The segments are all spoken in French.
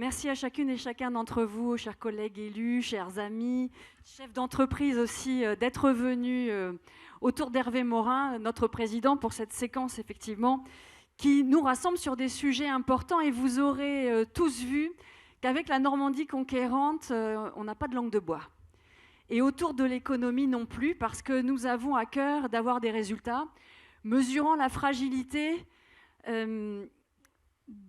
Merci à chacune et chacun d'entre vous, chers collègues élus, chers amis, chefs d'entreprise aussi, d'être venus autour d'Hervé Morin, notre président, pour cette séquence, effectivement, qui nous rassemble sur des sujets importants. Et vous aurez tous vu qu'avec la Normandie conquérante, on n'a pas de langue de bois. Et autour de l'économie non plus, parce que nous avons à cœur d'avoir des résultats, mesurant la fragilité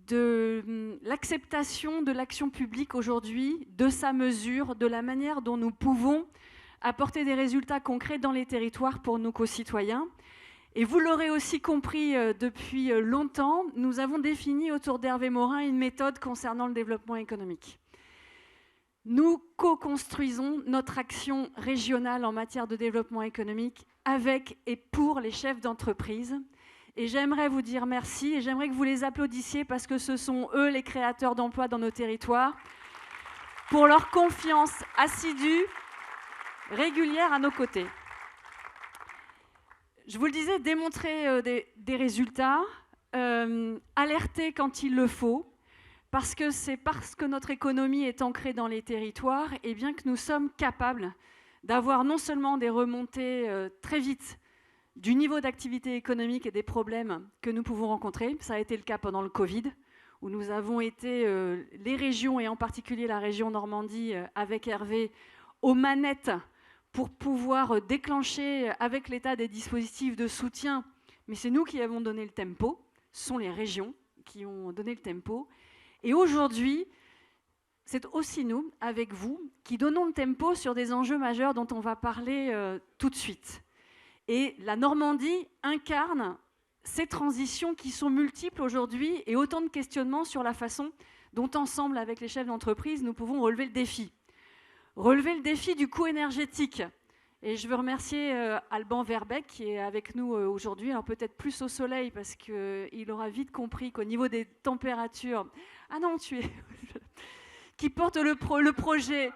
de l'acceptation de l'action publique aujourd'hui, de sa mesure, de la manière dont nous pouvons apporter des résultats concrets dans les territoires pour nos concitoyens. Et vous l'aurez aussi compris depuis longtemps, nous avons défini autour d'Hervé Morin une méthode concernant le développement économique. Nous co-construisons notre action régionale en matière de développement économique avec et pour les chefs d'entreprise. Et j'aimerais vous dire merci et j'aimerais que vous les applaudissiez parce que ce sont eux les créateurs d'emplois dans nos territoires pour leur confiance assidue, régulière à nos côtés. Je vous le disais, démontrer des résultats, alerter quand il le faut, parce que c'est parce que notre économie est ancrée dans les territoires et bien que nous sommes capables d'avoir non seulement des remontées très vite du niveau d'activité économique et des problèmes que nous pouvons rencontrer. Ça a été le cas pendant le Covid, où nous avons été, les régions, et en particulier la région Normandie, avec Hervé, aux manettes pour pouvoir déclencher avec l'État des dispositifs de soutien. Mais c'est nous qui avons donné le tempo, ce sont les régions qui ont donné le tempo. Et aujourd'hui, c'est aussi nous, avec vous, qui donnons le tempo sur des enjeux majeurs dont on va parler tout de suite. Et la Normandie incarne ces transitions qui sont multiples aujourd'hui et autant de questionnements sur la façon dont, ensemble, avec les chefs d'entreprise, nous pouvons relever le défi. Relever le défi du coût énergétique. Et je veux remercier Alban Verbeek qui est avec nous aujourd'hui. Alors peut-être plus au soleil parce qu'il aura vite compris qu'au niveau des températures... Ah non, tu es... qui porte le projet...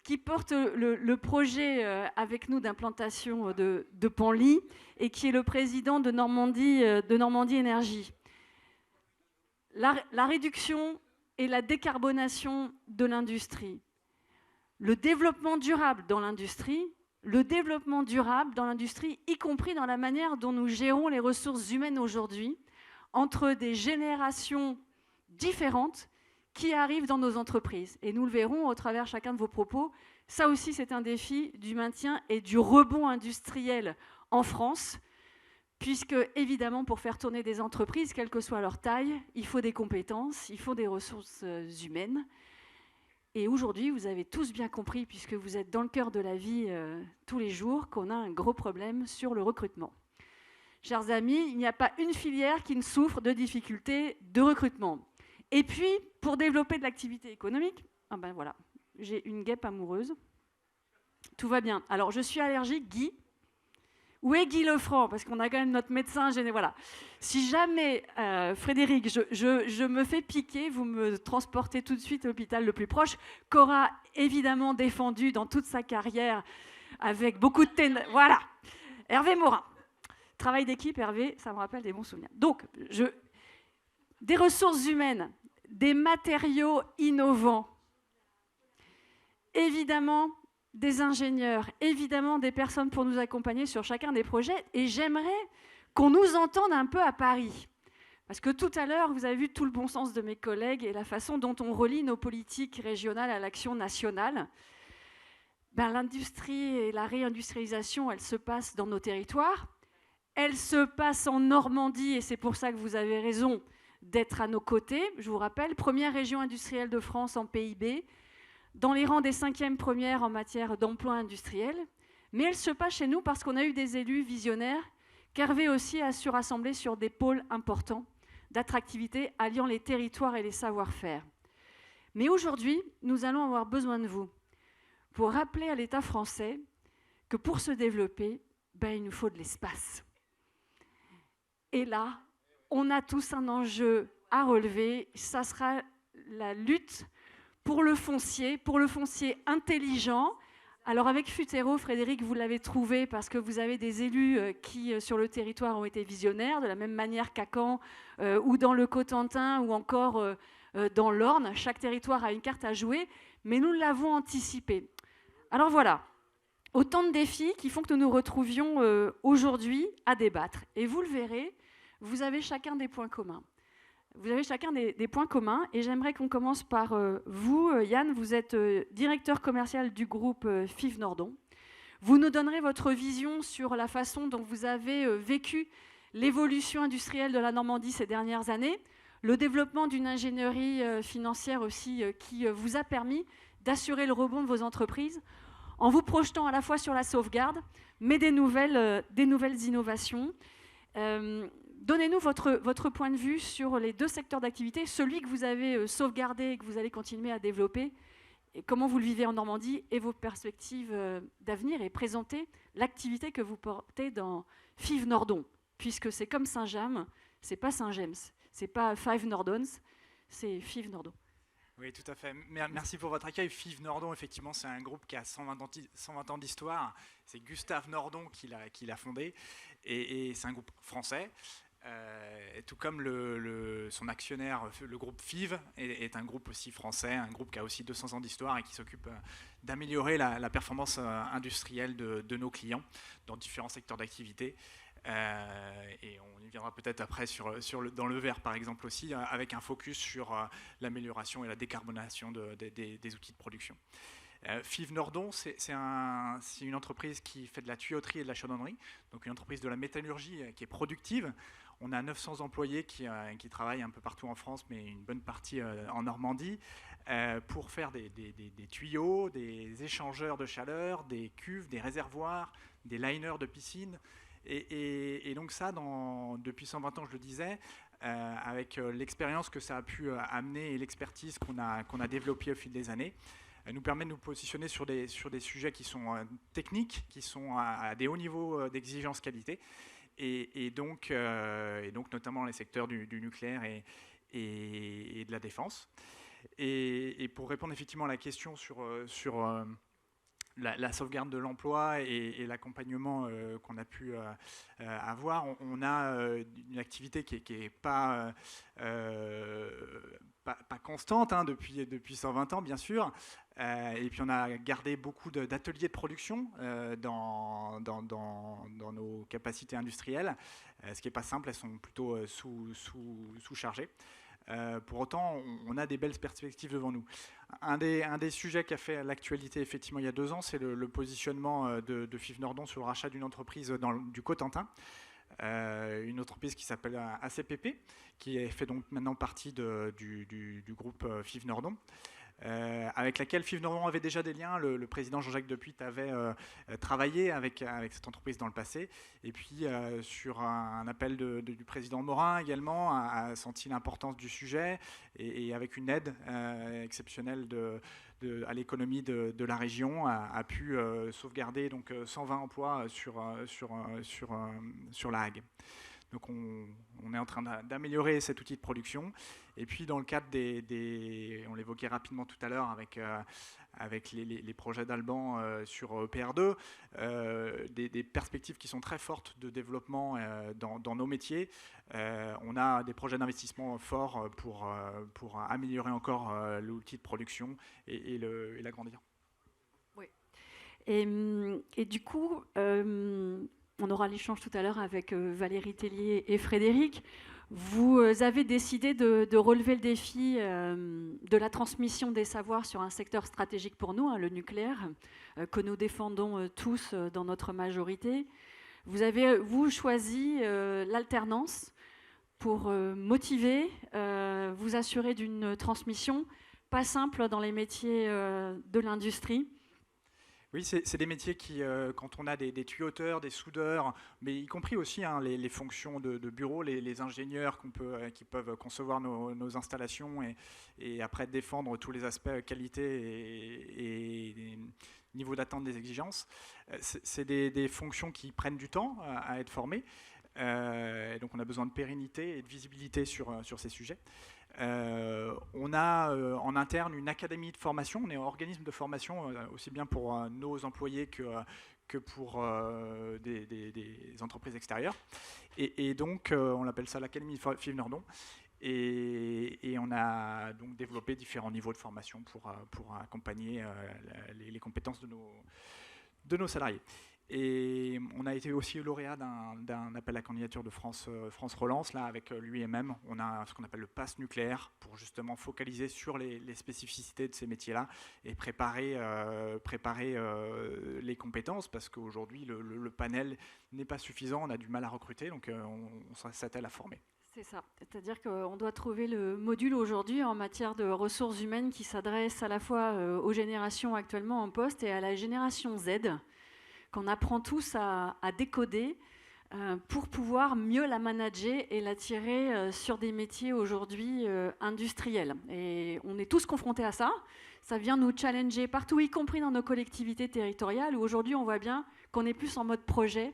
qui porte le projet avec nous d'implantation de Penly et qui est le président de Normandie Énergie. La réduction et la décarbonation de l'industrie, le développement durable dans l'industrie, y compris dans la manière dont nous gérons les ressources humaines aujourd'hui, entre des générations différentes qui arrivent dans nos entreprises. Et nous le verrons au travers chacun de vos propos. Ça aussi, c'est un défi du maintien et du rebond industriel en France, puisque, évidemment, pour faire tourner des entreprises, quelle que soit leur taille, il faut des compétences, il faut des ressources humaines. Et aujourd'hui, vous avez tous bien compris, puisque vous êtes dans le cœur de la vie tous les jours, qu'on a un gros problème sur le recrutement. Chers amis, il n'y a pas une filière qui ne souffre de difficultés de recrutement. Et puis, pour développer de l'activité économique, ah ben voilà, j'ai une guêpe amoureuse. Tout va bien. Alors, je suis allergique, Guy. Où est Guy Lefranc? Parce qu'on a quand même notre médecin général. Voilà. Si jamais, Frédéric, je me fais piquer, vous me transportez tout de suite à l'hôpital le plus proche, qu'aura évidemment défendu dans toute sa carrière avec beaucoup de ténèbres. Voilà. Hervé Morin. Travail d'équipe, Hervé, ça me rappelle des bons souvenirs. Donc, des ressources humaines, des matériaux innovants, évidemment des ingénieurs, évidemment des personnes pour nous accompagner sur chacun des projets. Et j'aimerais qu'on nous entende un peu à Paris. Parce que tout à l'heure, vous avez vu tout le bon sens de mes collègues et la façon dont on relie nos politiques régionales à l'action nationale. L'industrie et la réindustrialisation, elle se passe dans nos territoires. Elle se passe en Normandie et c'est pour ça que vous avez raison d'être à nos côtés. Je vous rappelle, première région industrielle de France en PIB, dans les rangs des 5e premières en matière d'emploi industriel. Mais elle se passe chez nous parce qu'on a eu des élus visionnaires qu'Hervé aussi a su rassembler sur des pôles importants d'attractivité alliant les territoires et les savoir-faire. Mais aujourd'hui, nous allons avoir besoin de vous pour rappeler à l'État français que pour se développer, il nous faut de l'espace. Et là, on a tous un enjeu à relever. Ça sera la lutte pour le foncier intelligent. Alors avec Futero, Frédéric, vous l'avez trouvé parce que vous avez des élus qui, sur le territoire, ont été visionnaires, de la même manière qu'à Caen ou dans le Cotentin ou encore dans l'Orne. Chaque territoire a une carte à jouer, mais nous l'avons anticipé. Alors voilà, autant de défis qui font que nous nous retrouvions aujourd'hui à débattre. Et vous le verrez, vous avez chacun des points communs. Vous avez chacun des points communs et j'aimerais qu'on commence par vous, Yann. Vous êtes directeur commercial du groupe FIV Nordon. Vous nous donnerez votre vision sur la façon dont vous avez vécu l'évolution industrielle de la Normandie ces dernières années, le développement d'une ingénierie financière aussi qui vous a permis d'assurer le rebond de vos entreprises en vous projetant à la fois sur la sauvegarde, mais des nouvelles innovations. Donnez-nous votre point de vue sur les deux secteurs d'activité, celui que vous avez sauvegardé et que vous allez continuer à développer, et comment vous le vivez en Normandie et vos perspectives d'avenir, et présenter l'activité que vous portez dans FIV Nordon, puisque c'est comme Saint-James, c'est pas Saint-James, c'est pas Five Nordons, c'est FIV Nordon. Oui, tout à fait. Merci pour votre accueil. FIV Nordon, effectivement, c'est un groupe qui a 120 ans d'histoire. C'est Gustave Nordon qui l'a fondé, et c'est un groupe français. Tout comme son actionnaire, le groupe FIV, est un groupe aussi français, un groupe qui a aussi 200 ans d'histoire et qui s'occupe d'améliorer la performance industrielle de nos clients dans différents secteurs d'activité. Et on y viendra peut-être après dans le verre par exemple aussi, avec un focus sur l'amélioration et la décarbonation des outils de production. FIV Nordon, c'est une entreprise qui fait de la tuyauterie et de la chaudronnerie, donc une entreprise de la métallurgie qui est productive. On a 900 employés qui travaillent un peu partout en France, mais une bonne partie en Normandie, pour faire des tuyaux, des échangeurs de chaleur, des cuves, des réservoirs, des liners de piscine. Et donc ça, depuis 120 ans, je le disais, avec l'expérience que ça a pu amener et l'expertise qu'on a développée au fil des années, nous permet de nous positionner sur des sujets qui sont techniques, qui sont à des hauts niveaux d'exigence qualité, et donc notamment les secteurs du nucléaire et de la défense. Et pour répondre effectivement à la question sur la sauvegarde de l'emploi et l'accompagnement qu'on a pu avoir, on a une activité qui n'est pas constante depuis 120 ans, bien sûr. Et puis on a gardé beaucoup d'ateliers de production dans nos capacités industrielles, ce qui n'est pas simple, elles sont plutôt sous-chargées. Pour autant, on a des belles perspectives devant nous. Un des sujets qui a fait l'actualité effectivement il y a 2 ans, c'est le positionnement de FIV Nordon sur le rachat d'une entreprise du Cotentin, une entreprise qui s'appelle ACPP, qui fait donc maintenant partie du groupe FIV Nordon. Avec laquelle FIV Nordon avait déjà des liens. Le président Jean-Jacques Depuit avait travaillé avec cette entreprise dans le passé. Et puis, sur un appel du président Morin également, a senti l'importance du sujet et avec une aide exceptionnelle à l'économie de la région, a pu sauvegarder donc 120 emplois sur la Hague. Donc on est en train d'améliorer cet outil de production. Et puis dans le cadre on l'évoquait rapidement tout à l'heure avec les projets d'Alban sur PR2, des perspectives qui sont très fortes de développement dans nos métiers. On a des projets d'investissement forts pour améliorer encore l'outil de production et l'agrandir. Oui. Et du coup, on aura l'échange tout à l'heure avec Valérie Tellier et Frédéric. Vous avez décidé de relever le défi de la transmission des savoirs sur un secteur stratégique pour nous, le nucléaire, que nous défendons tous dans notre majorité. Vous avez, choisi l'alternance pour motiver, vous assurer d'une transmission pas simple dans les métiers de l'industrie. Oui, c'est des métiers qui, quand on a des tuyauteurs, des soudeurs, mais y compris aussi les fonctions de bureau, les ingénieurs qui peuvent concevoir nos installations et après défendre tous les aspects qualité et niveau d'attente des exigences. C'est des fonctions qui prennent du temps à être formées. Donc on a besoin de pérennité et de visibilité sur ces sujets. On a en interne une académie de formation, on est un organisme de formation aussi bien pour nos employés que pour des entreprises extérieures. Et donc on appelle ça l'Académie FIV Nordon. Et on a donc développé différents niveaux de formation pour accompagner les compétences de nos salariés. Et on a été aussi lauréat d'un appel à candidature de France Relance, là, avec l'UIMM. On a ce qu'on appelle le pass nucléaire pour justement focaliser sur les spécificités de ces métiers-là et préparer les compétences, parce qu'aujourd'hui, le panel n'est pas suffisant, on a du mal à recruter, donc on s'attelle à former. C'est ça, c'est-à-dire qu'on doit trouver le module aujourd'hui en matière de ressources humaines qui s'adresse à la fois aux générations actuellement en poste et à la génération Z, qu'on apprend tous à décoder pour pouvoir mieux la manager et l'attirer sur des métiers aujourd'hui industriels. Et on est tous confrontés à ça. Ça vient nous challenger partout, y compris dans nos collectivités territoriales, où aujourd'hui on voit bien qu'on est plus en mode projet.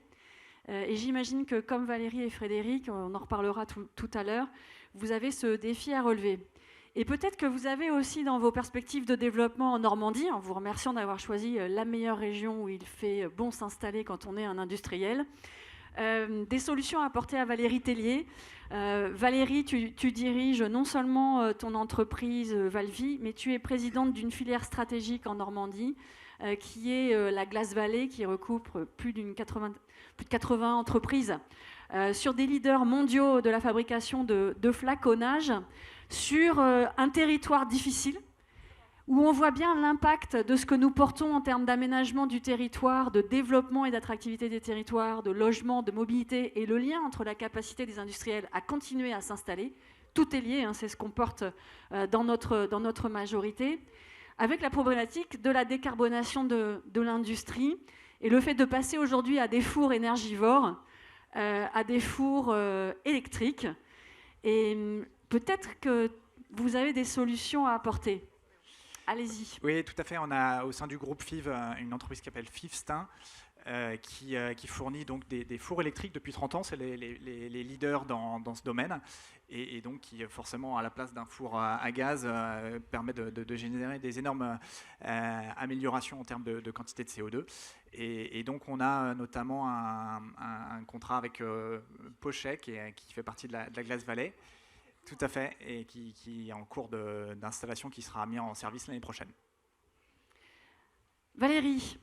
Et j'imagine que comme Valérie et Frédéric, on en reparlera tout à l'heure, vous avez ce défi à relever. Et peut-être que vous avez aussi dans vos perspectives de développement en Normandie, en vous remerciant d'avoir choisi la meilleure région où il fait bon s'installer quand on est un industriel, des solutions à apporter à Valérie Tellier. Valérie, tu diriges non seulement ton entreprise Valvy, mais tu es présidente d'une filière stratégique en Normandie, qui est la Glace Valley, qui recoupe plus de 80 entreprises sur des leaders mondiaux de la fabrication de flaconnage, sur un territoire difficile, où on voit bien l'impact de ce que nous portons en termes d'aménagement du territoire, de développement et d'attractivité des territoires, de logement, de mobilité, et le lien entre la capacité des industriels à continuer à s'installer. Tout est lié, hein, c'est ce qu'on porte dans notre majorité, avec la problématique de la décarbonation de l'industrie et le fait de passer aujourd'hui à des fours énergivores, à des fours électriques. Et peut-être que vous avez des solutions à apporter. Allez-y. Oui, tout à fait. On a au sein du groupe FIV une entreprise qui s'appelle FIV-Stein, qui fournit donc des fours électriques depuis 30 ans. C'est les leaders dans ce domaine. Et donc qui, forcément, à la place d'un four à gaz, permet de générer des énormes améliorations en termes de quantité de CO2. Et donc, on a notamment un contrat avec Pochet, qui fait partie de la Glace Valley. Tout à fait, et qui est en cours d'installation, qui sera mis en service l'année prochaine. Valérie,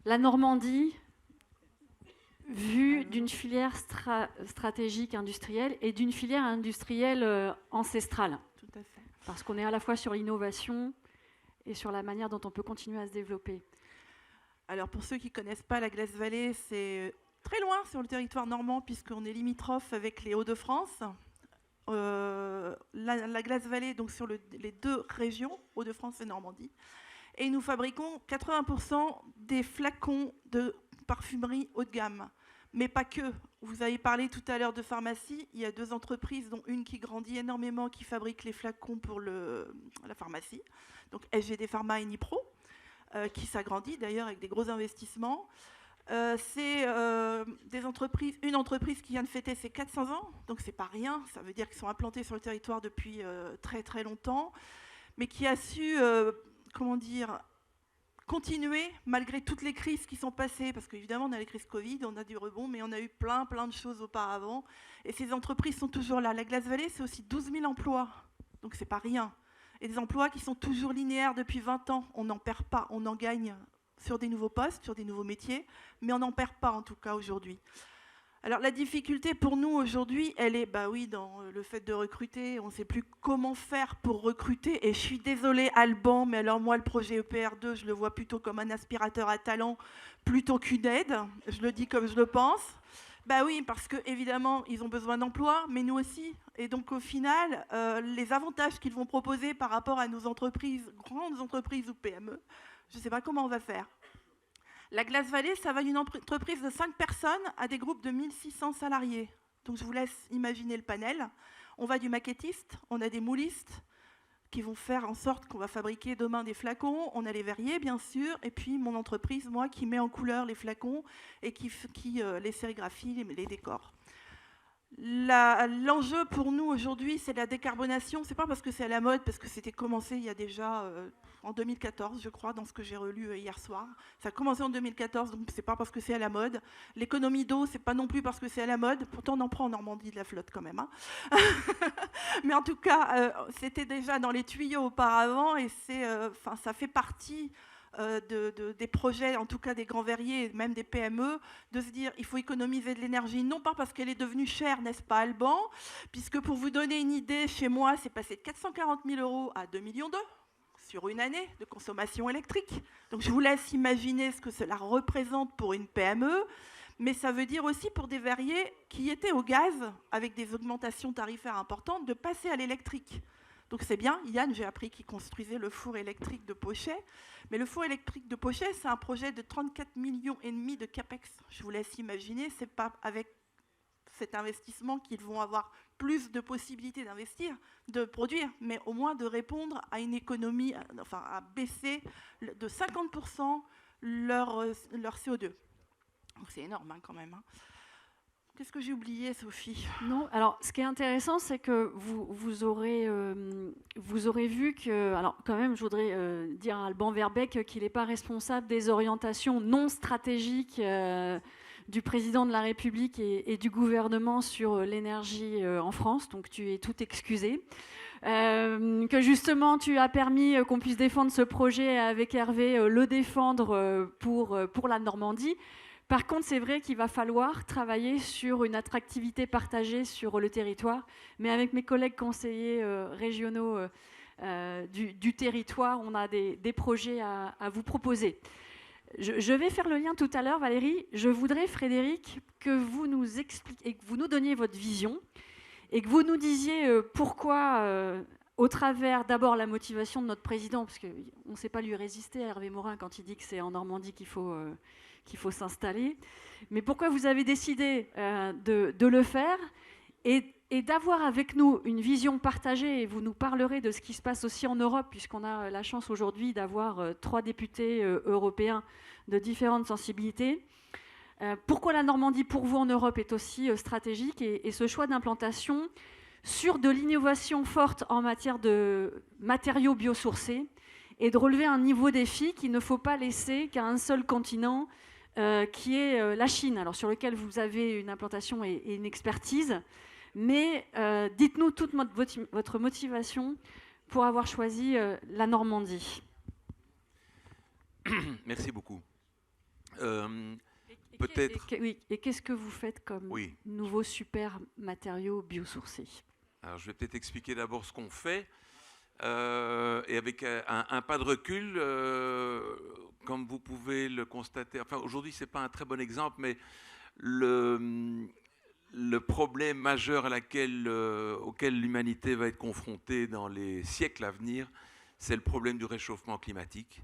la Normandie, vue d'une filière stratégique industrielle et d'une filière industrielle ancestrale. Tout à fait. Parce qu'on est à la fois sur l'innovation et sur la manière dont on peut continuer à se développer. Alors pour ceux qui ne connaissent pas la Glace Valley, c'est très loin sur le territoire normand puisqu'on est limitrophe avec les Hauts-de-France. La Glace Valley, donc sur les deux régions, Hauts-de-France et Normandie. Et nous fabriquons 80% des flacons de parfumerie haut de gamme. Mais pas que. Vous avez parlé tout à l'heure de pharmacie. Il y a 2 entreprises, dont une qui grandit énormément, qui fabrique les flacons pour la pharmacie. Donc SGD Pharma et Nipro, qui s'agrandit d'ailleurs avec des gros investissements. C'est une entreprise qui vient de fêter ses 400 ans, donc c'est pas rien, ça veut dire qu'ils sont implantés sur le territoire depuis très très longtemps, mais qui a su, continuer malgré toutes les crises qui sont passées, parce qu'évidemment on a les crises Covid, on a du rebond, mais on a eu plein de choses auparavant, et ces entreprises sont toujours là. La Glace Valley, c'est aussi 12 000 emplois, donc c'est pas rien, et des emplois qui sont toujours linéaires depuis 20 ans, on n'en perd pas, on en gagne sur des nouveaux postes, sur des nouveaux métiers, mais on n'en perd pas en tout cas aujourd'hui. Alors la difficulté pour nous aujourd'hui, elle est dans le fait de recruter. On ne sait plus comment faire pour recruter. Et je suis désolée Alban, mais alors moi le projet EPR2, je le vois plutôt comme un aspirateur à talent plutôt qu'une aide. Je le dis comme je le pense. Oui, parce qu'évidemment, ils ont besoin d'emplois, mais nous aussi. Et donc au final, les avantages qu'ils vont proposer par rapport à nos entreprises, grandes entreprises ou PME, je ne sais pas comment on va faire. La Glace Valley, ça va d'une entreprise de 5 personnes à des groupes de 1600 salariés. Donc je vous laisse imaginer le panel. On va du maquettiste, on a des moulistes qui vont faire en sorte qu'on va fabriquer demain des flacons. On a les verriers, bien sûr, et puis mon entreprise, moi, qui met en couleur les flacons et qui les sérigraphie, les décors. L'enjeu pour nous aujourd'hui, c'est la décarbonation. C'est pas parce que c'est à la mode, parce que c'était commencé il y a déjà en 2014, je crois, dans ce que j'ai relu hier soir. Ça a commencé en 2014, donc c'est pas parce que c'est à la mode. L'économie d'eau, c'est pas non plus parce que c'est à la mode. Pourtant, on en prend en Normandie de la flotte quand même. Hein. Mais en tout cas, c'était déjà dans les tuyaux auparavant, et ça fait partie des projets, en tout cas des grands verriers, même des PME, de se dire il faut économiser de l'énergie, non pas parce qu'elle est devenue chère, n'est-ce pas, Alban, puisque pour vous donner une idée, chez moi, c'est passé de 440 000 € à 2,2 millions sur une année de consommation électrique. Donc je vous laisse imaginer ce que cela représente pour une PME, mais ça veut dire aussi pour des verriers qui étaient au gaz, avec des augmentations tarifaires importantes, de passer à l'électrique. Donc c'est bien, Yann, j'ai appris qu'il construisait le four électrique de Pochet. Mais le four électrique de Pochet, c'est un projet de 34,5 millions de CAPEX. Je vous laisse imaginer, c'est pas avec cet investissement qu'ils vont avoir plus de possibilités d'investir, de produire, mais au moins de répondre à une économie, enfin à baisser de 50% leur CO2. Donc c'est énorme quand même. Hein. Qu'est-ce que j'ai oublié, Sophie? Non, alors ce qui est intéressant, c'est que vous aurez vu que, alors quand même, je voudrais dire à Alban Verbeek qu'il n'est pas responsable des orientations non stratégiques du président de la République et du gouvernement sur l'énergie en France, donc tu es tout excusé. Que justement tu as permis qu'on puisse défendre ce projet avec Hervé, le défendre pour la Normandie. Par contre, c'est vrai qu'il va falloir travailler sur une attractivité partagée sur le territoire, mais avec mes collègues conseillers régionaux du territoire, on a des projets à vous proposer. Je vais faire le lien tout à l'heure, Valérie. Je voudrais, Frédéric, que vous nous expliquiez, que vous nous donniez votre vision et que vous nous disiez pourquoi, au travers d'abord la motivation de notre président, parce qu'on ne sait pas lui résister à Hervé Morin quand il dit que c'est en Normandie qu'il faut s'installer, mais pourquoi vous avez décidé de le faire et d'avoir avec nous une vision partagée, et vous nous parlerez de ce qui se passe aussi en Europe, puisqu'on a la chance aujourd'hui d'avoir 3 députés européens de différentes sensibilités. Pourquoi la Normandie, pour vous, en Europe, est aussi stratégique, et ce choix d'implantation sur de l'innovation forte en matière de matériaux biosourcés, et de relever un niveau défi qu'il ne faut pas laisser qu'à un seul continent, qui est la Chine, alors sur lequel vous avez une implantation et une expertise. Mais dites-nous toute votre motivation pour avoir choisi la Normandie. Merci beaucoup. Peut-être. Et qu'est-ce que vous faites comme nouveaux super matériaux biosourcés? Alors, je vais peut-être expliquer d'abord ce qu'on fait. Et avec un pas de recul, comme vous pouvez le constater, enfin aujourd'hui ce n'est pas un très bon exemple, mais le problème majeur auquel l'humanité va être confrontée dans les siècles à venir, c'est le problème du réchauffement climatique,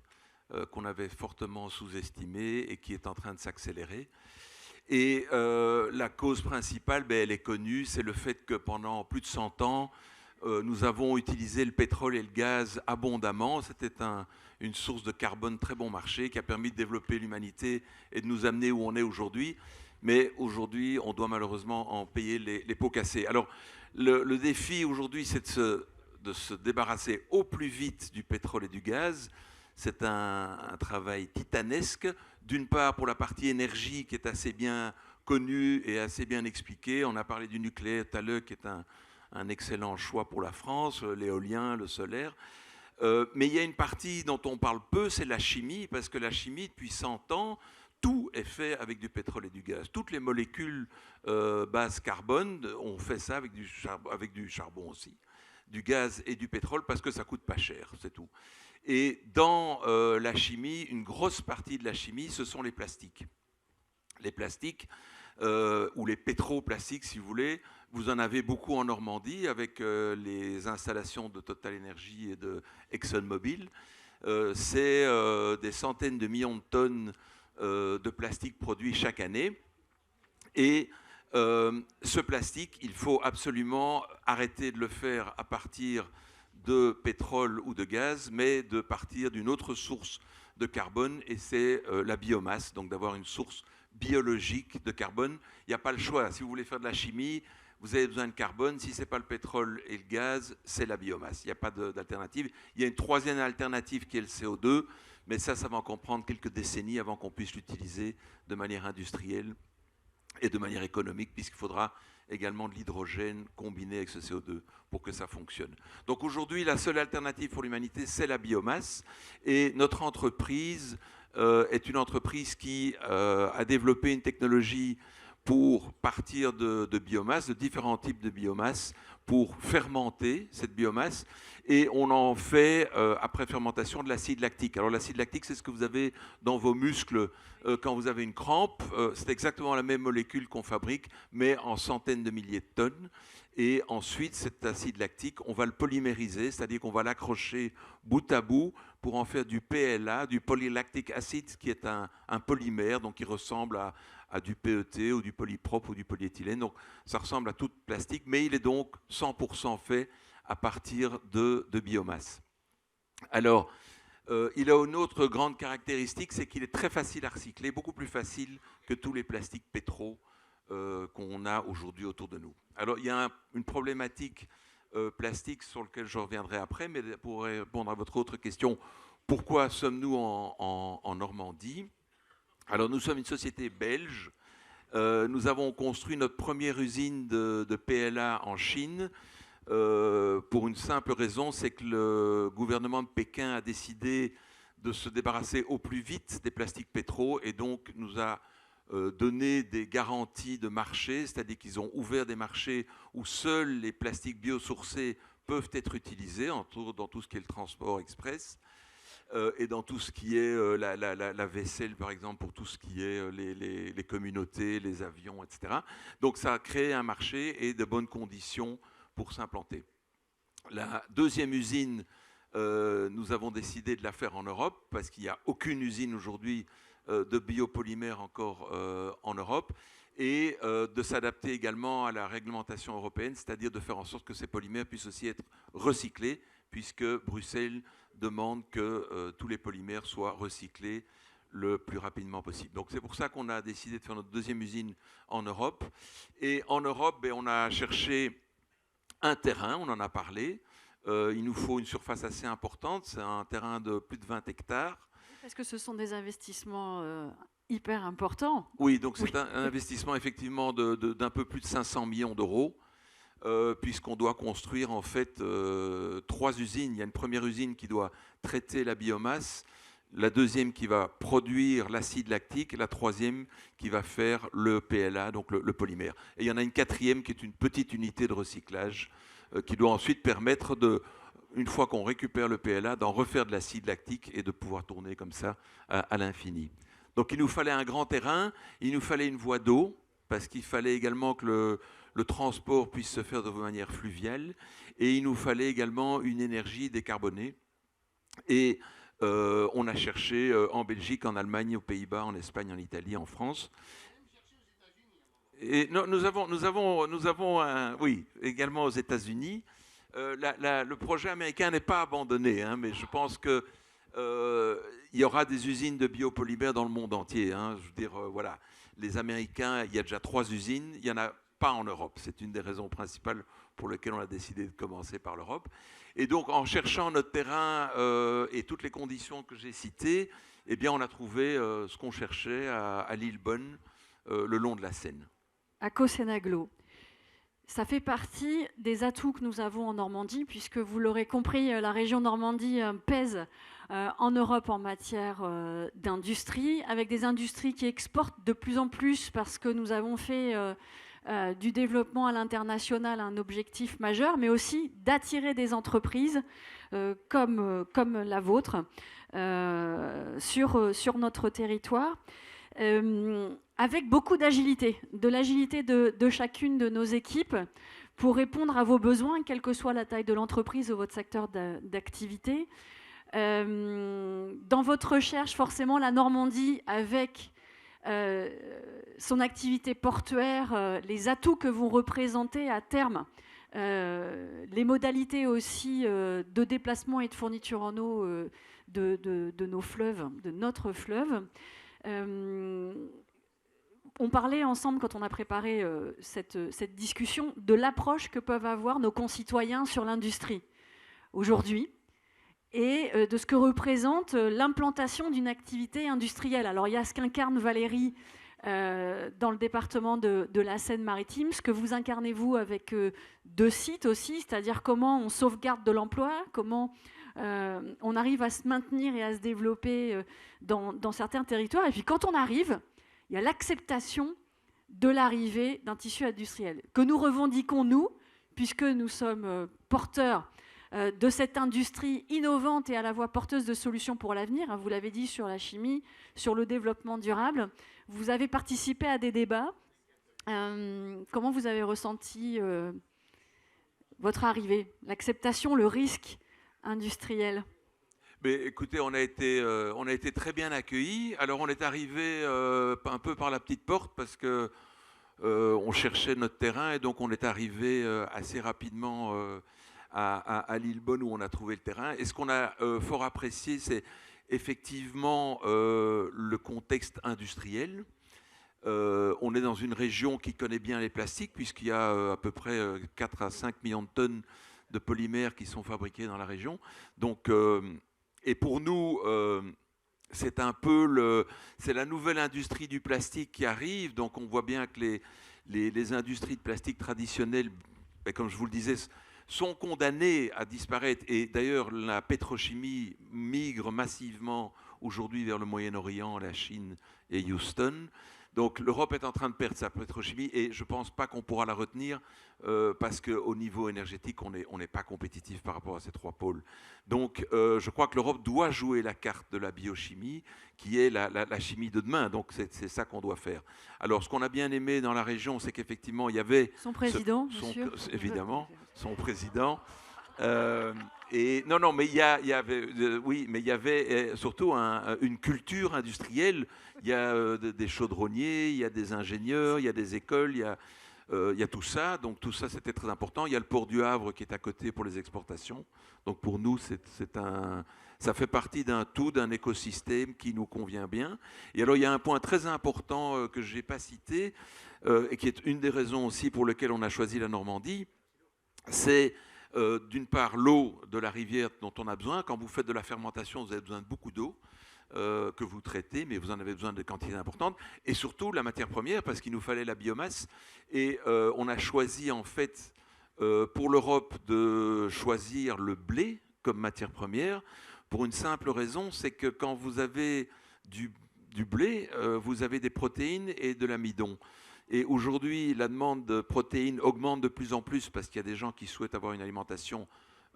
qu'on avait fortement sous-estimé et qui est en train de s'accélérer. Et la cause principale, elle est connue, c'est le fait que pendant plus de 100 ans, nous avons utilisé le pétrole et le gaz abondamment. C'était une source de carbone très bon marché qui a permis de développer l'humanité et de nous amener où on est aujourd'hui. Mais aujourd'hui, on doit malheureusement en payer les pots cassés. Alors, le défi aujourd'hui, c'est de se débarrasser au plus vite du pétrole et du gaz. C'est un travail titanesque. D'une part, pour la partie énergie qui est assez bien connue et assez bien expliquée. On a parlé du nucléaire tout à l'heure, qui est un excellent choix pour la France, l'éolien, le solaire. Mais il y a une partie dont on parle peu, c'est la chimie, parce que la chimie, depuis 100 ans, tout est fait avec du pétrole et du gaz. Toutes les molécules bases carbone, on fait ça avec du charbon aussi, du gaz et du pétrole, parce que ça coûte pas cher, c'est tout. Et dans la chimie, une grosse partie de la chimie, ce sont les plastiques. Les plastiques, ou les pétroplastiques, si vous voulez, vous en avez beaucoup en Normandie avec les installations de Total Energy et de ExxonMobil. C'est des centaines de millions de tonnes de plastique produit chaque année. Et ce plastique, il faut absolument arrêter de le faire à partir de pétrole ou de gaz, mais de partir d'une autre source de carbone, et c'est la biomasse, donc d'avoir une source biologique de carbone. Il n'y a pas le choix. Si vous voulez faire de la chimie, vous avez besoin de carbone. Si ce n'est pas le pétrole et le gaz, c'est la biomasse. Il n'y a pas d'alternative. Il y a une troisième alternative qui est le CO2, mais ça va encore prendre quelques décennies avant qu'on puisse l'utiliser de manière industrielle et de manière économique, puisqu'il faudra également de l'hydrogène combiné avec ce CO2 pour que ça fonctionne. Donc aujourd'hui, la seule alternative pour l'humanité, c'est la biomasse. Et notre entreprise est une entreprise qui a développé une technologie pour partir de biomasse, de différents types de biomasse, pour fermenter cette biomasse. Et on en fait, après fermentation, de l'acide lactique. Alors l'acide lactique, c'est ce que vous avez dans vos muscles quand vous avez une crampe. C'est exactement la même molécule qu'on fabrique, mais en centaines de milliers de tonnes. Et ensuite, cet acide lactique, on va le polymériser, c'est-à-dire qu'on va l'accrocher bout à bout pour en faire du PLA, du polylactic acid, qui est un polymère, donc qui ressemble à du PET ou du polypropre ou du polyéthylène. Donc ça ressemble à tout plastique, mais il est donc 100% fait à partir de biomasse. Alors, il a une autre grande caractéristique, c'est qu'il est très facile à recycler, beaucoup plus facile que tous les plastiques pétro qu'on a aujourd'hui autour de nous. Alors, il y a une problématique plastique sur laquelle je reviendrai après, mais pour répondre à votre autre question, pourquoi sommes-nous en Normandie? Alors, nous sommes une société belge. Nous avons construit notre première usine de PLA en Chine pour une simple raison, c'est que le gouvernement de Pékin a décidé de se débarrasser au plus vite des plastiques pétro et donc nous a donné des garanties de marché, c'est-à-dire qu'ils ont ouvert des marchés où seuls les plastiques biosourcés peuvent être utilisés, dans tout ce qui est le transport express et dans tout ce qui est la vaisselle, par exemple, pour tout ce qui est les communautés, les avions, etc. Donc ça a créé un marché et de bonnes conditions pour s'implanter. La deuxième usine, nous avons décidé de la faire en Europe, parce qu'il n'y a aucune usine aujourd'hui de biopolymères encore en Europe, et de s'adapter également à la réglementation européenne, c'est-à-dire de faire en sorte que ces polymères puissent aussi être recyclés, puisque Bruxelles demande que tous les polymères soient recyclés le plus rapidement possible. Donc c'est pour ça qu'on a décidé de faire notre deuxième usine en Europe. Et en Europe, on a cherché un terrain, on en a parlé. Il nous faut une surface assez importante, c'est un terrain de plus de 20 hectares. Parce que ce sont des investissements hyper importants. Oui, donc c'est un investissement effectivement d'un peu plus de 500 millions d'euros, puisqu'on doit construire en fait 3 usines. Il y a une première usine qui doit traiter la biomasse, la deuxième qui va produire l'acide lactique et la troisième qui va faire le PLA, donc le polymère. Et il y en a une quatrième qui est une petite unité de recyclage qui doit ensuite permettre une fois qu'on récupère le PLA, d'en refaire de l'acide lactique et de pouvoir tourner comme ça à l'infini. Donc il nous fallait un grand terrain, il nous fallait une voie d'eau, parce qu'il fallait également que le transport puisse se faire de manière fluviale, et il nous fallait également une énergie décarbonée. Et on a cherché en Belgique, en Allemagne, aux Pays-Bas, en Espagne, en Italie, en France. Et nous avons oui, également aux États-Unis. Le projet américain n'est pas abandonné, hein, mais je pense qu'il y aura des usines de biopolymères dans le monde entier. Hein. Je veux dire, voilà, les Américains, il y a déjà 3 usines, il n'y en a pas en Europe. C'est une des raisons principales pour lesquelles on a décidé de commencer par l'Europe. Et donc, en cherchant notre terrain et toutes les conditions que j'ai citées, eh bien, on a trouvé ce qu'on cherchait à Lillebonne, le long de la Seine. À Cossenaglo. Ça fait partie des atouts que nous avons en Normandie, puisque vous l'aurez compris, la région Normandie pèse en Europe en matière d'industrie, avec des industries qui exportent de plus en plus, parce que nous avons fait du développement à l'international un objectif majeur, mais aussi d'attirer des entreprises comme la vôtre sur notre territoire. Avec beaucoup d'agilité, de l'agilité de chacune de nos équipes pour répondre à vos besoins, quelle que soit la taille de l'entreprise ou votre secteur d'activité. Dans votre recherche, forcément, la Normandie, avec son activité portuaire, les atouts que vous représentez à terme, les modalités aussi de déplacement et de fourniture en eau de nos fleuves, de notre fleuve, On parlait ensemble, quand on a préparé cette discussion, de l'approche que peuvent avoir nos concitoyens sur l'industrie aujourd'hui et de ce que représente l'implantation d'une activité industrielle. Alors il y a ce qu'incarne Valérie dans le département de la Seine-Maritime, ce que vous incarnez vous avec 2 sites aussi, c'est-à-dire comment on sauvegarde de l'emploi, comment on arrive à se maintenir et à se développer dans certains territoires. Et puis quand on arrive, il y a l'acceptation de l'arrivée d'un tissu industriel que nous revendiquons, nous, puisque nous sommes porteurs de cette industrie innovante et à la fois porteuse de solutions pour l'avenir. Vous l'avez dit, sur la chimie, sur le développement durable. Vous avez participé à des débats. Comment vous avez ressenti votre arrivée, l'acceptation, le risque industriel? Mais écoutez, on a été très bien accueillis. Alors on est arrivé un peu par la petite porte parce que on cherchait notre terrain et donc on est arrivé assez rapidement à Lillebonne où on a trouvé le terrain. Et ce qu'on a fort apprécié, c'est effectivement le contexte industriel. On est dans une région qui connaît bien les plastiques puisqu'il y a à peu près 4 à 5 millions de tonnes de polymères qui sont fabriqués dans la région. Donc, et pour nous, c'est un peu c'est la nouvelle industrie du plastique qui arrive. Donc on voit bien que les industries de plastique traditionnelles, comme je vous le disais, sont condamnées à disparaître. Et d'ailleurs, la pétrochimie migre massivement aujourd'hui vers le Moyen-Orient, la Chine et Houston. Donc l'Europe est en train de perdre sa pétrochimie et je ne pense pas qu'on pourra la retenir parce qu'au niveau énergétique, on n'est pas compétitif par rapport à ces 3 pôles. Donc je crois que l'Europe doit jouer la carte de la biochimie, qui est la chimie de demain. Donc c'est ça qu'on doit faire. Alors ce qu'on a bien aimé dans la région, c'est qu'effectivement, il y avait... Son président, bien sûr. Évidemment, son président. Et non, mais il y avait surtout une culture industrielle. Il y a des chaudronniers, il y a des ingénieurs, il y a des écoles, il y a tout ça. Donc tout ça, c'était très important. Il y a le port du Havre qui est à côté pour les exportations. Donc pour nous, ça fait partie d'un tout, d'un écosystème qui nous convient bien. Et alors il y a un point très important que je n'ai pas cité et qui est une des raisons aussi pour lesquelles on a choisi la Normandie, c'est d'une part l'eau de la rivière dont on a besoin. Quand vous faites de la fermentation, vous avez besoin de beaucoup d'eau que vous traitez, mais vous en avez besoin de quantités importantes. Et surtout la matière première, parce qu'il nous fallait la biomasse. Et on a choisi en fait pour l'Europe de choisir le blé comme matière première pour une simple raison, c'est que quand vous avez du blé, vous avez des protéines et de l'amidon. Et aujourd'hui, la demande de protéines augmente de plus en plus parce qu'il y a des gens qui souhaitent avoir une alimentation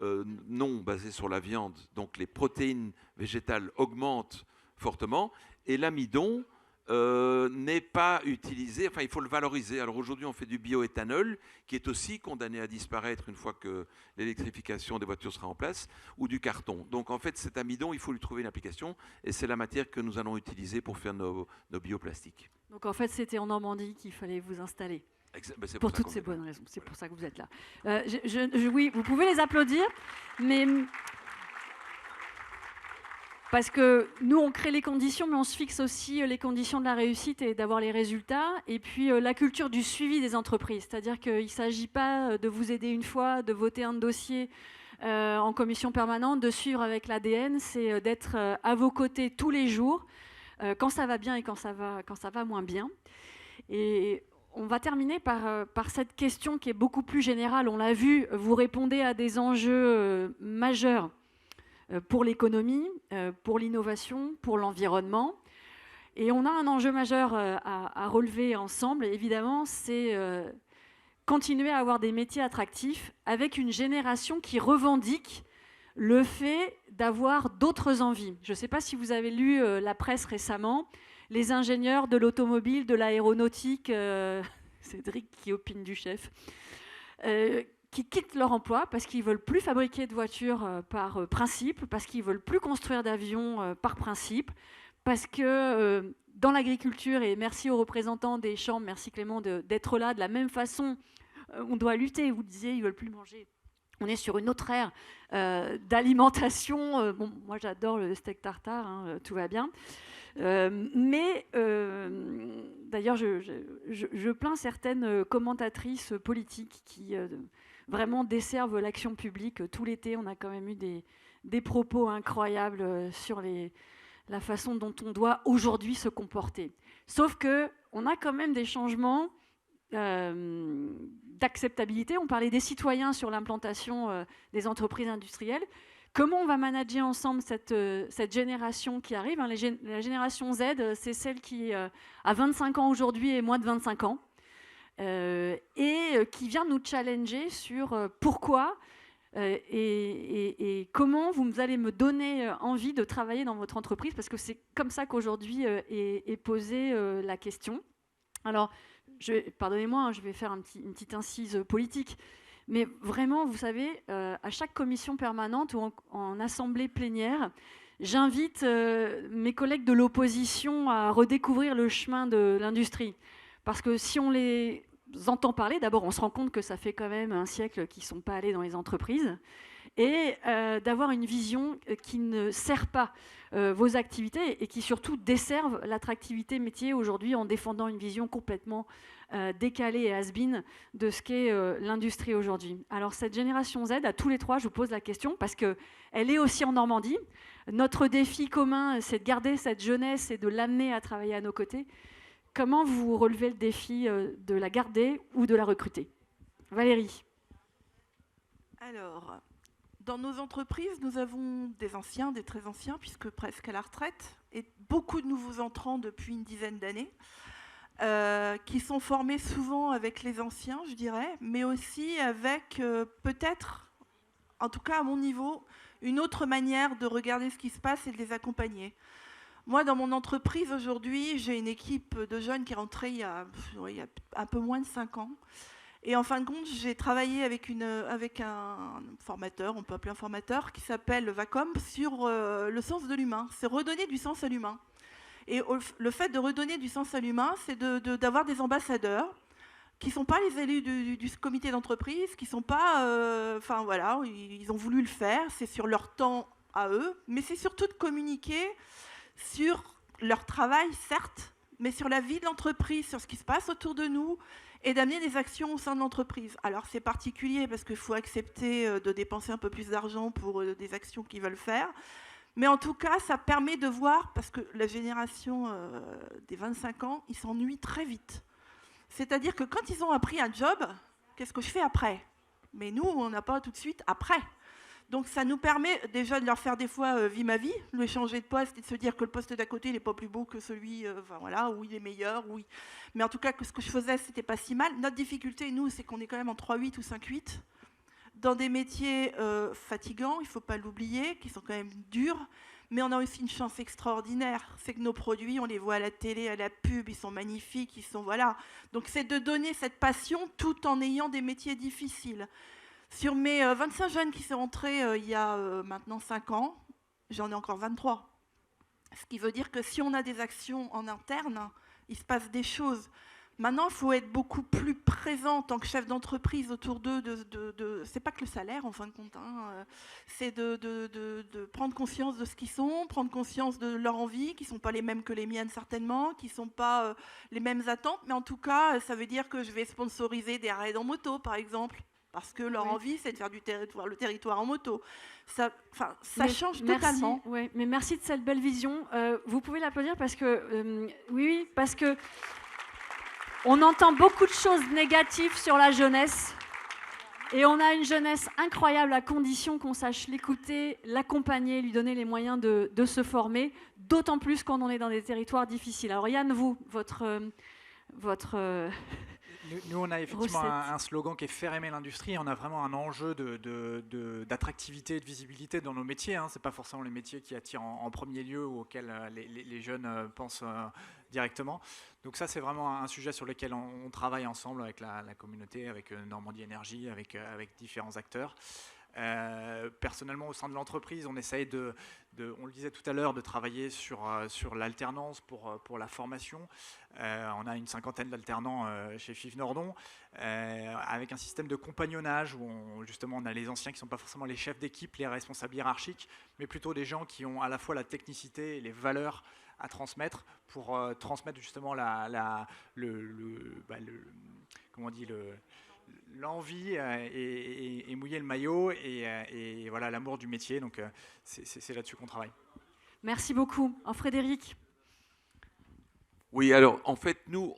non basée sur la viande. Donc les protéines végétales augmentent fortement et l'amidon n'est pas utilisé, enfin il faut le valoriser. Alors aujourd'hui on fait du bioéthanol qui est aussi condamné à disparaître une fois que l'électrification des voitures sera en place, ou du carton. Donc en fait cet amidon, il faut lui trouver une application et c'est la matière que nous allons utiliser pour faire nos bioplastiques. Donc en fait c'était en Normandie qu'il fallait vous installer. Pour toutes ces bonnes raisons, c'est pour ça que vous êtes là. Oui, vous pouvez les applaudir, mais parce que nous, on crée les conditions, mais on se fixe aussi les conditions de la réussite et d'avoir les résultats. Et puis la culture du suivi des entreprises, c'est-à-dire qu'il ne s'agit pas de vous aider une fois, de voter un dossier en commission permanente, de suivre avec l'ADN, c'est d'être à vos côtés tous les jours, quand ça va bien et quand ça va moins bien. Et on va terminer par cette question qui est beaucoup plus générale. On l'a vu, vous répondez à des enjeux majeurs pour l'économie, pour l'innovation, pour l'environnement. Et on a un enjeu majeur à relever ensemble, évidemment, c'est continuer à avoir des métiers attractifs avec une génération qui revendique le fait d'avoir d'autres envies. Je ne sais pas si vous avez lu la presse récemment. Les ingénieurs de l'automobile, de l'aéronautique, Cédric qui opine du chef, qui quittent leur emploi parce qu'ils ne veulent plus fabriquer de voitures par principe, parce qu'ils ne veulent plus construire d'avions par principe, parce que dans l'agriculture, et merci aux représentants des chambres, merci Clément d'être là, de la même façon, on doit lutter, vous disiez, ils ne veulent plus manger. On est sur une autre ère d'alimentation. Bon, moi, j'adore le steak tartare, tout va bien. D'ailleurs, je plains certaines commentatrices politiques qui vraiment desservent l'action publique. Tout l'été, on a quand même eu des propos incroyables sur la façon dont on doit aujourd'hui se comporter. Sauf qu'on a quand même des changements d'acceptabilité. On parlait des citoyens sur l'implantation des entreprises industrielles. Comment on va manager ensemble cette génération qui arrive, hein, la génération Z, c'est celle qui a 25 ans aujourd'hui et moins de 25 ans, et qui vient nous challenger sur pourquoi et comment vous allez me donner envie de travailler dans votre entreprise, parce que c'est comme ça qu'aujourd'hui est posée la question. Alors, pardonnez-moi, hein, je vais faire une petite incise politique. Mais vraiment, vous savez, à chaque commission permanente ou en assemblée plénière, j'invite mes collègues de l'opposition à redécouvrir le chemin de l'industrie. Parce que si on les entend parler, d'abord, on se rend compte que ça fait quand même un siècle qu'ils ne sont pas allés dans les entreprises. Et d'avoir une vision qui ne sert pas vos activités et qui surtout desserve l'attractivité métier aujourd'hui en défendant une vision complètement décalée et has-been de ce qu'est l'industrie aujourd'hui. Alors cette génération Z, à tous les trois, je vous pose la question parce qu'elle est aussi en Normandie. Notre défi commun, c'est de garder cette jeunesse et de l'amener à travailler à nos côtés. Comment vous relevez le défi de la garder ou de la recruter ? Valérie. Alors, dans nos entreprises, nous avons des anciens, des très anciens, puisque presque à la retraite, et beaucoup de nouveaux entrants depuis une dizaine d'années, qui sont formés souvent avec les anciens, je dirais, mais aussi avec peut-être, en tout cas à mon niveau, une autre manière de regarder ce qui se passe et de les accompagner. Moi, dans mon entreprise, aujourd'hui, j'ai une équipe de jeunes qui est rentrée il y a un peu moins de 5 ans. Et en fin de compte, j'ai travaillé avec un formateur, on peut appeler un formateur, qui s'appelle Vacom, sur le sens de l'humain. C'est redonner du sens à l'humain. Et le fait de redonner du sens à l'humain, c'est d'avoir des ambassadeurs qui ne sont pas les élus du comité d'entreprise, qui ne sont pas... Enfin voilà, ils ont voulu le faire, c'est sur leur temps à eux, mais c'est surtout de communiquer sur leur travail, certes, mais sur la vie de l'entreprise, sur ce qui se passe autour de nous, et d'amener des actions au sein de l'entreprise. Alors c'est particulier parce qu'il faut accepter de dépenser un peu plus d'argent pour des actions qu'ils veulent faire. Mais en tout cas, ça permet de voir, parce que la génération des 25 ans, ils s'ennuient très vite. C'est-à-dire que quand ils ont appris un job, qu'est-ce que je fais après ? Mais nous, on n'a pas tout de suite après. Donc ça nous permet déjà de leur faire des fois vie ma vie, de changer de poste et de se dire que le poste d'à côté, il n'est pas plus beau que celui voilà, où il est meilleur. Oui. Mais en tout cas, que ce que je faisais, c'était pas si mal. Notre difficulté, nous, c'est qu'on est quand même en 3-8 ou 5-8, dans des métiers fatigants, il ne faut pas l'oublier, qui sont quand même durs. Mais on a aussi une chance extraordinaire, c'est que nos produits, on les voit à la télé, à la pub, ils sont magnifiques, ils sont voilà. Donc c'est de donner cette passion tout en ayant des métiers difficiles. Sur mes 25 jeunes qui sont rentrés il y a maintenant 5 ans, j'en ai encore 23. Ce qui veut dire que si on a des actions en interne, il se passe des choses. Maintenant, il faut être beaucoup plus présent en tant que chef d'entreprise autour d'eux. C'est pas que le salaire, en fin de compte. Hein, c'est de prendre conscience de ce qu'ils sont, prendre conscience de leur envie, qui ne sont pas les mêmes que les miennes certainement, qui ne sont pas les mêmes attentes. Mais en tout cas, ça veut dire que je vais sponsoriser des raids en moto, par exemple. Parce que leur envie, c'est de faire le territoire en moto. Ça change totalement. Ouais, mais merci de cette belle vision. Vous pouvez l'applaudir parce que... oui, parce que on entend beaucoup de choses négatives sur la jeunesse. Et on a une jeunesse incroyable à condition qu'on sache l'écouter, l'accompagner, lui donner les moyens de se former, d'autant plus quand on est dans des territoires difficiles. Alors Yann, vous, votre Nous, on a effectivement un slogan qui est « Faire aimer l'industrie ». On a vraiment un enjeu d'attractivité et de visibilité dans nos métiers. Hein. Ce n'est pas forcément les métiers qui attirent en premier lieu ou auxquels les jeunes pensent directement. Donc ça, c'est vraiment un sujet sur lequel on travaille ensemble avec la communauté, avec Normandie Énergie, avec différents acteurs. Personnellement, au sein de l'entreprise, on essaye on le disait tout à l'heure, de travailler sur l'alternance pour la formation. On a une 50aine d'alternants chez FIV Nordon, avec un système de compagnonnage où justement on a les anciens qui ne sont pas forcément les chefs d'équipe, les responsables hiérarchiques, mais plutôt des gens qui ont à la fois la technicité et les valeurs à transmettre pour transmettre justement comment on dit, l'envie et mouiller le maillot et voilà, l'amour du métier. Donc c'est là-dessus qu'on travaille. Merci beaucoup. Frédéric. Oui, alors en fait, nous,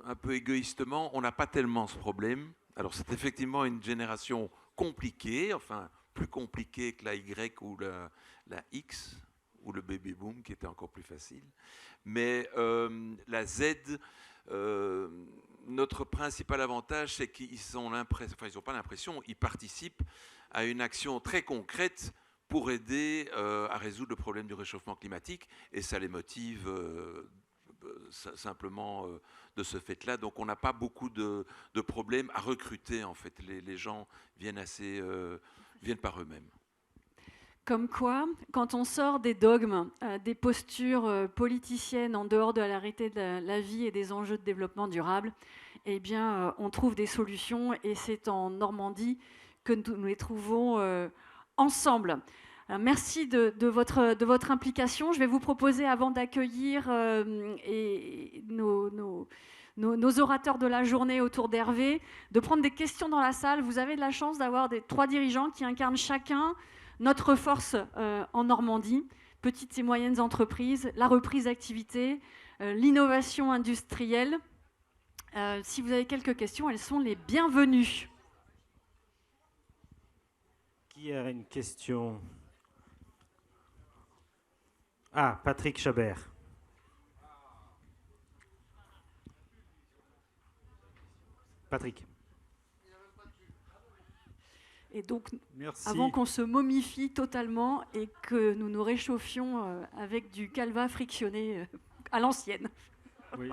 un peu égoïstement, on n'a pas tellement ce problème. Alors c'est effectivement une génération compliquée, enfin plus compliquée que la Y ou la X, ou le baby boom qui était encore plus facile. Mais la Z, notre principal avantage, c'est qu'ils ont l'impression, enfin ils n'ont pas l'impression, ils participent à une action très concrète pour aider à résoudre le problème du réchauffement climatique, et ça les motive simplement de ce fait-là. Donc on n'a pas beaucoup de problèmes à recruter, en fait. Les gens viennent par eux-mêmes. Comme quoi, quand on sort des dogmes, des postures politiciennes en dehors de la réalité de la vie et des enjeux de développement durable, eh bien, on trouve des solutions, et c'est en Normandie que nous les trouvons ensemble. Alors, merci de votre implication. Je vais vous proposer, avant d'accueillir nos orateurs de la journée autour d'Hervé, de prendre des questions dans la salle. Vous avez de la chance d'avoir 3 dirigeants qui incarnent chacun notre force en Normandie, petites et moyennes entreprises, la reprise d'activité, l'innovation industrielle. Si vous avez quelques questions, elles sont les bienvenues. Qui a une question ? Ah, Patrick Chabert. Patrick. Et donc, merci. Avant qu'on se momifie totalement et que nous nous réchauffions avec du calva frictionné à l'ancienne. Oui.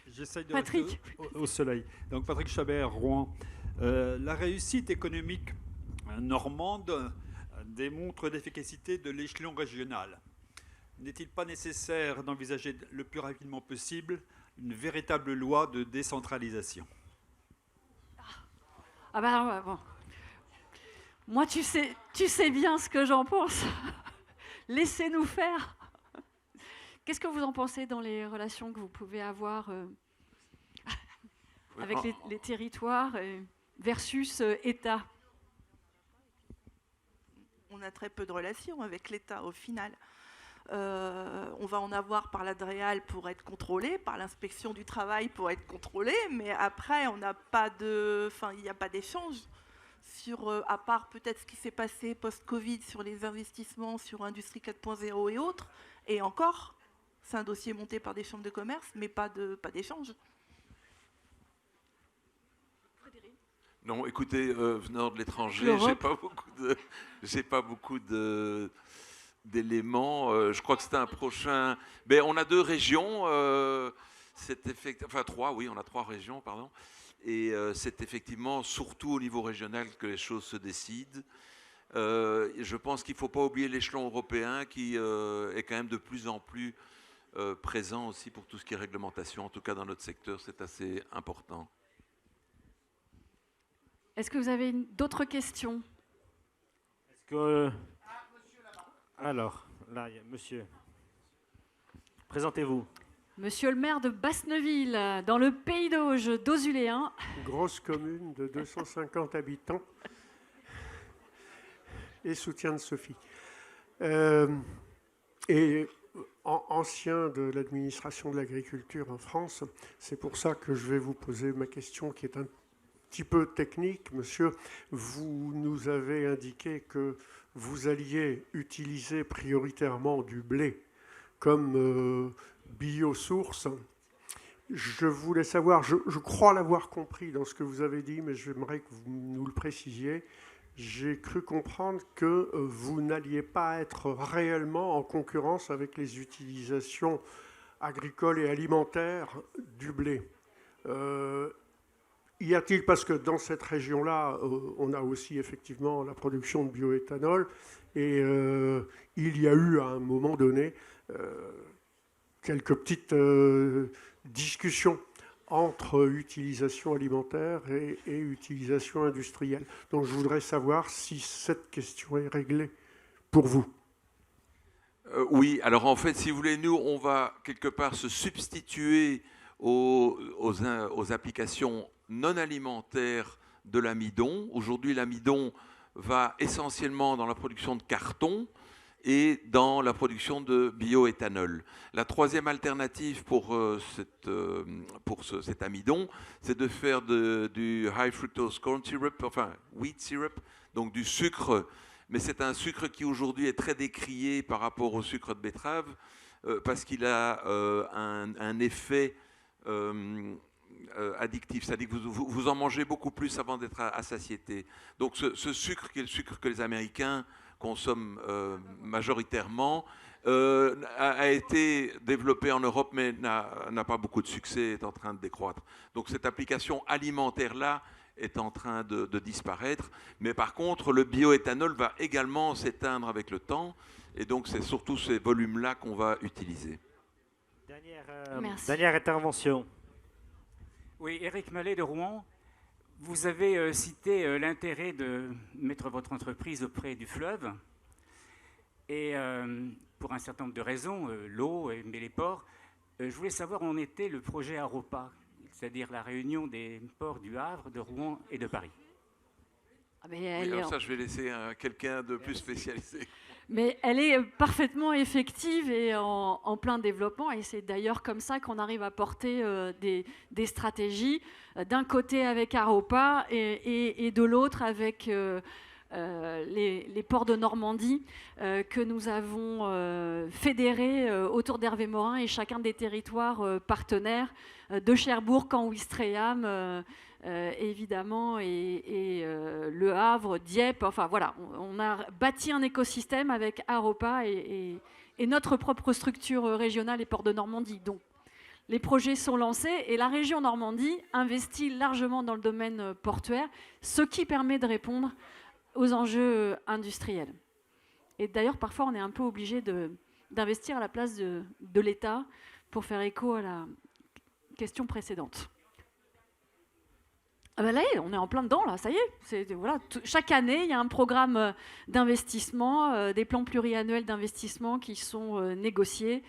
J'essaye de Patrick. rester au soleil. Donc Patrick Chabert, Rouen. La réussite économique normande démontre l'efficacité de l'échelon régional. N'est-il pas nécessaire d'envisager le plus rapidement possible une véritable loi de décentralisation ? Ah ben bon. Moi, tu sais bien ce que j'en pense. Laissez-nous faire. Qu'est-ce que vous en pensez dans les relations que vous pouvez avoir avec les territoires versus État ? On a très peu de relations avec l'État au final. On va en avoir par la DREAL pour être contrôlé, par l'inspection du travail pour être contrôlé, mais après, on n'a pas il n'y a pas d'échange à part peut-être ce qui s'est passé post-Covid sur les investissements sur Industrie 4.0 et autres. Et encore, c'est un dossier monté par des chambres de commerce, mais pas d'échange. Non, écoutez, venant de l'étranger, j'ai pas beaucoup d'éléments. Je crois que c'était un prochain. Mais on a 2 régions. Enfin 3, oui, on a 3 régions, pardon. Et c'est effectivement surtout au niveau régional que les choses se décident. Je pense qu'il ne faut pas oublier l'échelon européen qui est quand même de plus en plus présent aussi pour tout ce qui est réglementation. En tout cas, dans notre secteur, c'est assez important. Est-ce que vous avez d'autres questions ? Alors, là, il y a monsieur. Présentez-vous. Monsieur le maire de Basneville, dans le pays d'Auge, d'Auzuléen. Grosse commune de 250 habitants et soutien de Sophie. Et ancien de l'administration de l'agriculture en France, c'est pour ça que je vais vous poser ma question qui est un petit peu technique. Monsieur, vous nous avez indiqué que vous alliez utiliser prioritairement du blé comme biosource. Je voulais savoir, je crois l'avoir compris dans ce que vous avez dit, mais j'aimerais que vous nous le précisiez. J'ai cru comprendre que vous n'alliez pas être réellement en concurrence avec les utilisations agricoles et alimentaires du blé. Y a-t-il, parce que dans cette région-là, on a aussi effectivement la production de bioéthanol, et il y a eu à un moment donné quelques petites discussions entre utilisation alimentaire et utilisation industrielle. Donc je voudrais savoir si cette question est réglée pour vous. Oui, alors en fait, si vous voulez, nous, on va quelque part se substituer aux applications non alimentaires de l'amidon. Aujourd'hui, l'amidon va essentiellement dans la production de carton et dans la production de bioéthanol. La troisième alternative pour cet amidon, c'est de faire du high fructose corn syrup, enfin wheat syrup, donc du sucre, mais c'est un sucre qui aujourd'hui est très décrié par rapport au sucre de betterave parce qu'il a un effet addictif, c'est-à-dire que vous en mangez beaucoup plus avant d'être à satiété. Donc ce sucre, qui est le sucre que les Américains consomment majoritairement, a été développé en Europe, mais n'a pas beaucoup de succès, est en train de décroître. Donc cette application alimentaire-là est en train de disparaître. Mais par contre, le bioéthanol va également s'éteindre avec le temps. Et donc c'est surtout ces volumes-là qu'on va utiliser. Dernière intervention. Oui, Éric Mallet de Rouen. Vous avez cité l'intérêt de mettre votre entreprise auprès du fleuve. Et pour un certain nombre de raisons, l'eau, mais les ports, je voulais savoir où en était le projet Aropa, c'est-à-dire la réunion des ports du Havre, de Rouen et de Paris. Oui, alors ça, je vais laisser quelqu'un de plus spécialisé. Mais elle est parfaitement effective et en plein développement. Et c'est d'ailleurs comme ça qu'on arrive à porter des stratégies, d'un côté avec Aropa et de l'autre avec les ports de Normandie que nous avons fédérés autour d'Hervé Morin et chacun des territoires partenaires de Cherbourg, Caen-Ouistreham, évidemment, et Le Havre, Dieppe. Enfin voilà, on a bâti un écosystème avec Aropa et notre propre structure régionale et Ports de Normandie. Donc les projets sont lancés et la région Normandie investit largement dans le domaine portuaire, ce qui permet de répondre aux enjeux industriels. Et d'ailleurs, parfois, on est un peu obligé d'investir à la place de l'État pour faire écho à la question précédente. Ah ben là, on est en plein dedans, là, ça y est. Voilà, chaque année, il y a un programme d'investissement, des plans pluriannuels d'investissement qui sont négociés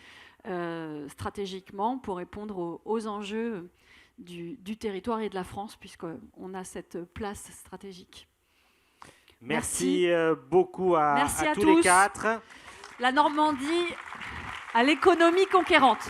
stratégiquement pour répondre aux enjeux du territoire et de la France, puisqu'on a cette place stratégique. Merci beaucoup à tous les quatre. La Normandie à l'économie conquérante.